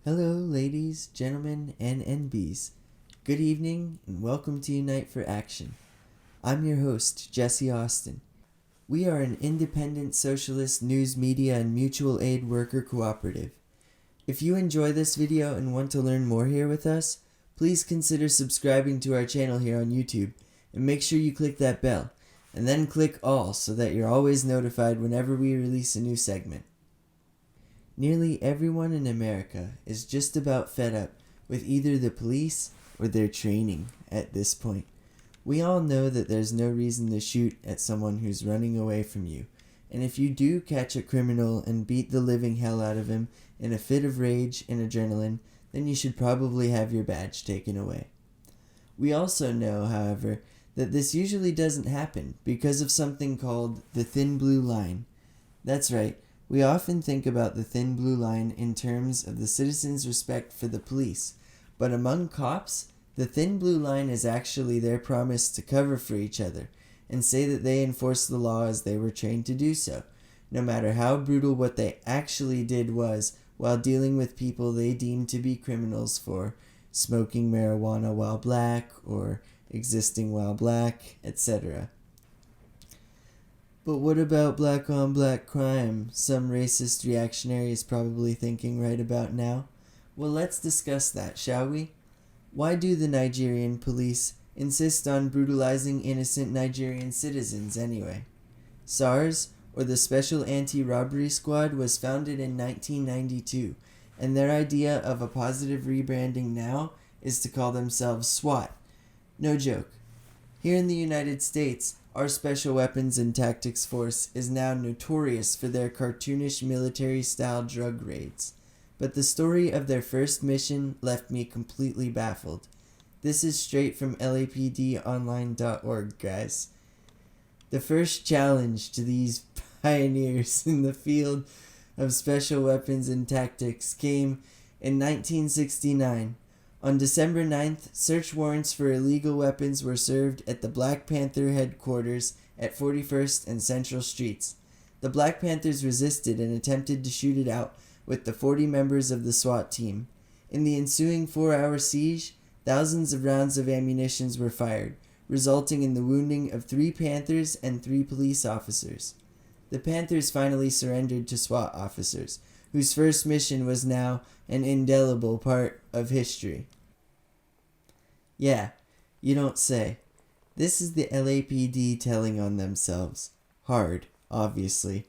Hello, ladies, gentlemen, and NBs. Good evening, and welcome to Unite for Action. I'm your host, Jesse Austin. We are an independent socialist news media and mutual aid worker cooperative. If you enjoy this video and want to learn more here with us, please consider subscribing to our channel here on YouTube, and make sure you click that bell, and then click all so that you're always notified whenever we release a new segment. Nearly everyone in America is just about fed up with either the police or their training at this point. We all know that there's no reason to shoot at someone who's running away from you, and if you do catch a criminal and beat the living hell out of him in a fit of rage and adrenaline, then you should probably have your badge taken away. We also know, however, that this usually doesn't happen because of something called the thin blue line. That's right. We often think about the thin blue line in terms of the citizens' respect for the police, but among cops, the thin blue line is actually their promise to cover for each other and say that they enforce the law as they were trained to do so, no matter how brutal what they actually did was while dealing with people they deemed to be criminals for smoking marijuana while black or existing while black, etc. But what about black on black crime? Some racist reactionary is probably thinking right about now. Well, let's discuss that, shall we? Why do the Nigerian police insist on brutalizing innocent Nigerian citizens anyway? Sars, or the Special Anti-Robbery Squad, was founded in 1992, and their idea of a positive rebranding now is to call themselves SWAT. No joke. Here in the United States, our Special Weapons and Tactics Force is now notorious for their cartoonish military-style drug raids. But the story of their first mission left me completely baffled. This is straight from lapdonline.org, guys. The first challenge to these pioneers in the field of special weapons and tactics came in 1969. On December 9th, search warrants for illegal weapons were served at the Black Panther headquarters at 41st and Central Streets. The Black Panthers resisted and attempted to shoot it out with the 40 members of the SWAT team. In the ensuing 4-hour siege, thousands of rounds of ammunition were fired, resulting in the wounding of 3 Panthers and 3 police officers. The Panthers finally surrendered to SWAT officers, whose first mission was now an indelible part of history. Yeah, you don't say. This is the LAPD telling on themselves. Hard, obviously.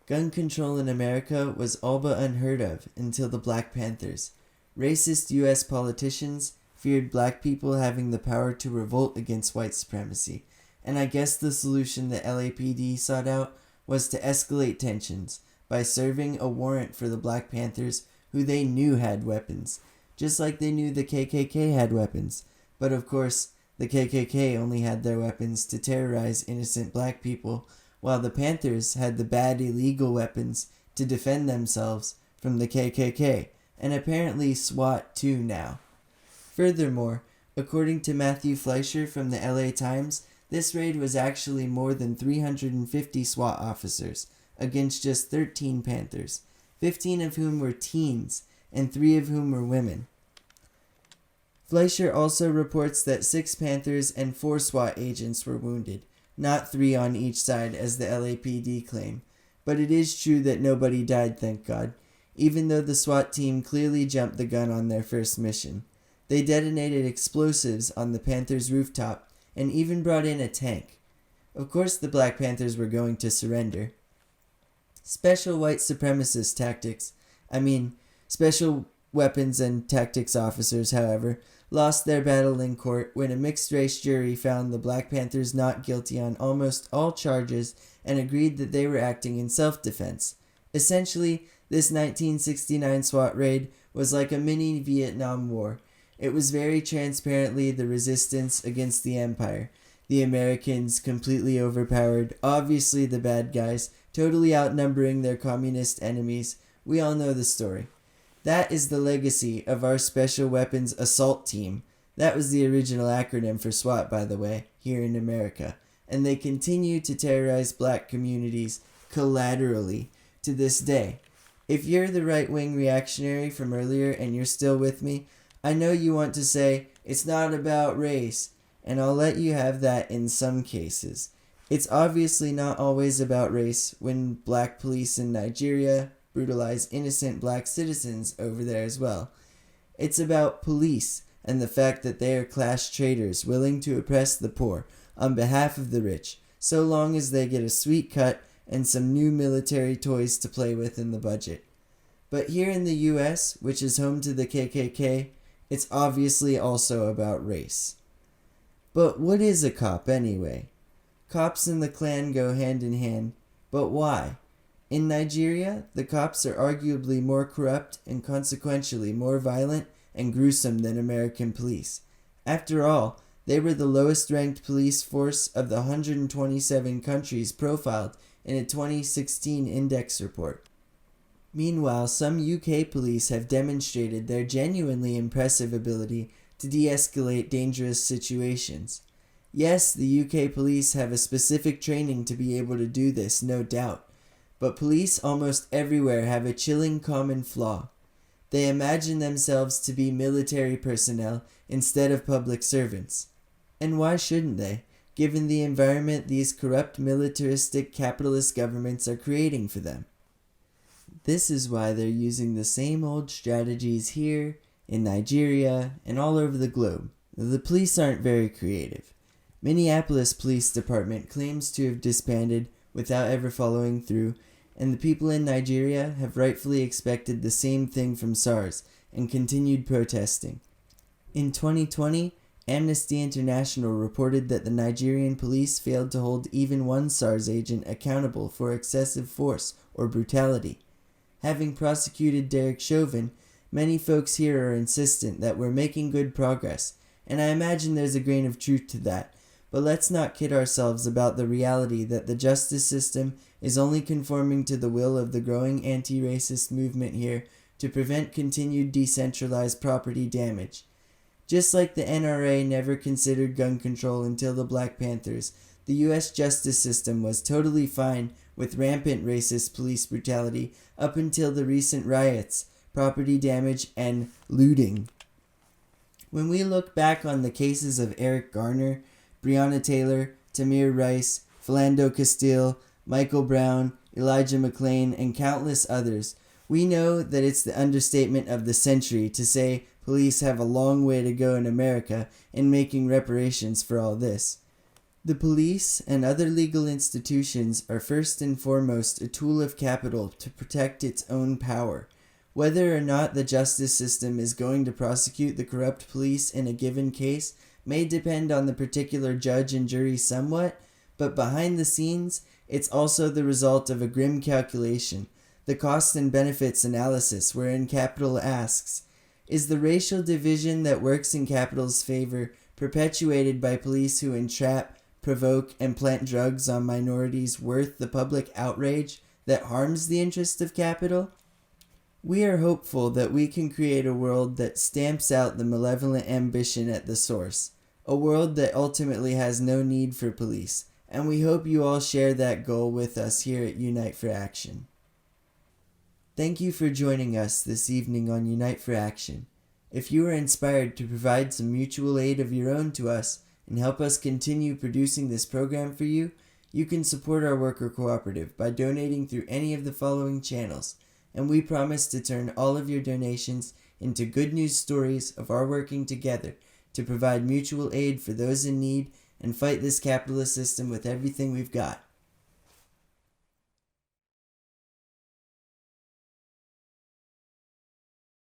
Gun control in America was all but unheard of until the Black Panthers. Racist U.S. politicians feared black people having the power to revolt against white supremacy, and I guess the solution the LAPD sought out was to escalate tensions by serving a warrant for the Black Panthers who they knew had weapons, just like they knew the KKK had weapons. But of course, the KKK only had their weapons to terrorize innocent black people, while the Panthers had the bad illegal weapons to defend themselves from the KKK, and apparently SWAT too now. Furthermore, according to Matthew Fleischer from the LA Times, this raid was actually more than 350 SWAT officers, against just 13 Panthers, 15 of whom were teens, and 3 of whom were women. Fleischer also reports that 6 Panthers and 4 SWAT agents were wounded, not 3 on each side as the LAPD claim. But it is true that nobody died, thank God, even though the SWAT team clearly jumped the gun on their first mission. They detonated explosives on the Panthers' rooftop and even brought in a tank. Of course the Black Panthers were going to surrender. Special white supremacist tactics, special weapons and tactics officers, however, lost their battle in court when a mixed-race jury found the Black Panthers not guilty on almost all charges and agreed that they were acting in self-defense. Essentially, this 1969 SWAT raid was like a mini Vietnam War. It was very transparently the resistance against the Empire. The Americans completely overpowered, obviously the bad guys, totally outnumbering their communist enemies. We all know the story. That is the legacy of our Special Weapons Assault Team. That was the original acronym for SWAT, by the way, here in America. And they continue to terrorize black communities collaterally to this day. If you're the right-wing reactionary from earlier and you're still with me, I know you want to say, it's not about race, and I'll let you have that in some cases. It's obviously not always about race when black police in Nigeria brutalize innocent black citizens over there as well. It's about police and the fact that they are class traitors willing to oppress the poor on behalf of the rich, so long as they get a sweet cut and some new military toys to play with in the budget. But here in the US, which is home to the KKK, it's obviously also about race. But what is a cop anyway? Cops and the Klan go hand in hand, but why? In Nigeria, the cops are arguably more corrupt and consequentially more violent and gruesome than American police. After all, they were the lowest-ranked police force of the 127 countries profiled in a 2016 index report. Meanwhile, some UK police have demonstrated their genuinely impressive ability to de-escalate dangerous situations. Yes, the UK police have a specific training to be able to do this, no doubt, but police almost everywhere have a chilling common flaw. They imagine themselves to be military personnel instead of public servants. And why shouldn't they, given the environment these corrupt militaristic capitalist governments are creating for them? This is why they're using the same old strategies here, in Nigeria, and all over the globe. The police aren't very creative. Minneapolis Police Department claims to have disbanded without ever following through, and the people in Nigeria have rightfully expected the same thing from Sars and continued protesting. In 2020, Amnesty International reported that the Nigerian police failed to hold even one Sars agent accountable for excessive force or brutality. Having prosecuted Derek Chauvin, many folks here are insistent that we're making good progress, and I imagine there's a grain of truth to that, but let's not kid ourselves about the reality that the justice system is only conforming to the will of the growing anti-racist movement here to prevent continued decentralized property damage. Just like the NRA never considered gun control until the Black Panthers, the US justice system was totally fine with rampant racist police brutality up until the recent riots, property damage, and looting. When we look back on the cases of Eric Garner, Breonna Taylor, Tamir Rice, Philando Castile, Michael Brown, Elijah McClain, and countless others, we know that it's the understatement of the century to say police have a long way to go in America in making reparations for all this. The police and other legal institutions are first and foremost a tool of capital to protect its own power. Whether or not the justice system is going to prosecute the corrupt police in a given case may depend on the particular judge and jury somewhat, but behind the scenes, it's also the result of a grim calculation, the cost and benefits analysis wherein capital asks, is the racial division that works in capital's favor perpetuated by police who entrap, provoke, and plant drugs on minorities worth the public outrage that harms the interest of capital? We are hopeful that we can create a world that stamps out the malevolent ambition at the source, a world that ultimately has no need for police, and we hope you all share that goal with us here at Unite for Action. Thank you for joining us this evening on Unite for Action. If you are inspired to provide some mutual aid of your own to us and help us continue producing this program for you, you can support our worker cooperative by donating through any of the following channels, and we promise to turn all of your donations into good news stories of our working together to provide mutual aid for those in need and fight this capitalist system with everything we've got.